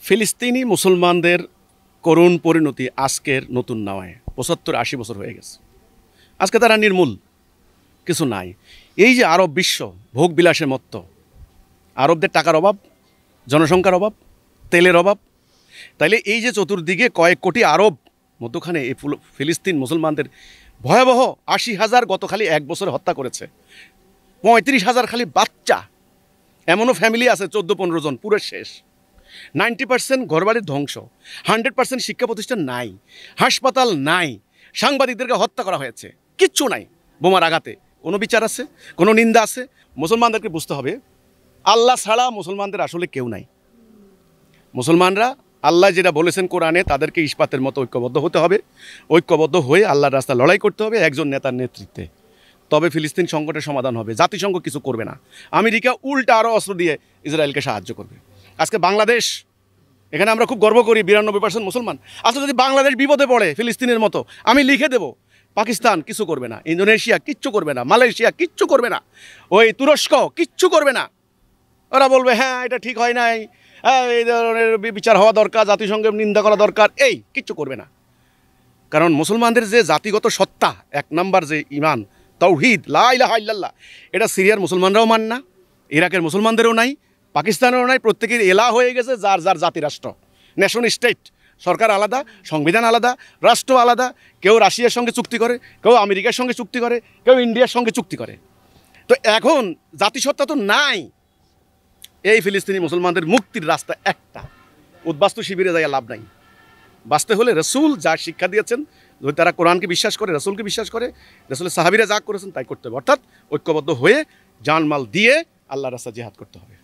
ফিলিস্তিনি মুসলমানদের করুণ পরিণতি আজকের নতুন নয়, ৭৫-৮০ বছর হয়ে গেছে। আজকে তারা নির্মূল, কিছু নাই। এই যে আরব বিশ্ব ভোগ বিলাসের মত্ত, আরবদের টাকার অভাব, জনসংখ্যার অভাব, তেলের অভাব, তাইলে এই যে চতুর্দিকে কয়েক কোটি আরব মধ্যখানে এই ফিলিস্তিন মুসলমানদের ভয়াবহ ৮০,০০০ গত খালি এক বছরে হত্যা করেছে, ৩৫,০০০ খালি বাচ্চা, এমনও ফ্যামিলি আছে ১৪-১৫ জন, পুরো শেষ। 90% ঘরবাড়ির ধ্বংস, 100% শিক্ষা প্রতিষ্ঠান নাই, হাসপাতাল নাই, সাংবাদিকদেরকে হত্যা করা হয়েছে, কিচ্ছু নাই। বোমার আঘাতে কোনো বিচার আছে, কোনো নিন্দা আছে? মুসলমানদেরকে বুঝতে হবে আল্লাহ ছাড়া মুসলমানদের আসলে কেউ নাই। মুসলমানরা আল্লাহ যেটা বলেছেন কোরআনে, তাদেরকে ইস্পাতের মতো ঐক্যবদ্ধ হতে হবে, ঐক্যবদ্ধ হয়ে আল্লাহর রাস্তায় লড়াই করতে হবে একজন নেতার নেতৃত্বে। তবে ফিলিস্তিন সংকটের সমাধান হবে। জাতিসংঘ কিছু করবে না, আমেরিকা উল্টা আরও অস্ত্র দিয়ে ইসরায়েলকে সাহায্য করবে। আজকে বাংলাদেশ, এখানে আমরা খুব গর্ব করি ৯২% মুসলমান। আসলে যদি বাংলাদেশ বিপদে পড়ে ফিলিস্তিনের মতো, আমি লিখে দেব, পাকিস্তান কিছু করবে না, ইন্দোনেশিয়া কিচ্ছু করবে না, মালয়েশিয়া কিচ্ছু করবে না, ওই তুরস্ক কিচ্ছু করবে না। ওরা বলবে হ্যাঁ এটা ঠিক হয় নাই, হ্যাঁ এই ধরনের বিচার হওয়া দরকার, জাতিসংঘের নিন্দা করা দরকার, এই কিচ্ছু করবে না। কারণ মুসলমানদের যে জাতিগত সত্তা, ১ নাম্বার যে ইমান, তাওহীদ, লা ইলাহা ইল্লাল্লাহ, এটা সিরিয়ার মুসলমানরাও মান না, ইরাকের মুসলমানদেরও নাই, পাকিস্তানেরও নাই। প্রত্যেকের এলা হয়ে গেছে যার যার জাতি রাষ্ট্র, ন্যাশন স্টেট, সরকার আলাদা, সংবিধান আলাদা, রাষ্ট্র আলাদা। কেউ রাশিয়ার সঙ্গে চুক্তি করে, কেউ আমেরিকার সঙ্গে চুক্তি করে, কেউ ইন্ডিয়ার সঙ্গে চুক্তি করে। তো এখন জাতিসত্তা তো নাই। এই ফিলিস্তিনি মুসলমানদের মুক্তির রাস্তা একটা, উদ্বাস্তু শিবিরে যাইয়া লাভ নাই। বাঁচতে হলে রসুল যা শিক্ষা দিয়েছেন, যদি তারা কোরআনকে বিশ্বাস করে, রসুলকে বিশ্বাস করে, রসুলের সাহাবীরা যা করেছেন তাই করতে হবে। অর্থাৎ ঐক্যবদ্ধ হয়ে জানমাল দিয়ে আল্লাহর রাস্তায় জিহাদ করতে হবে।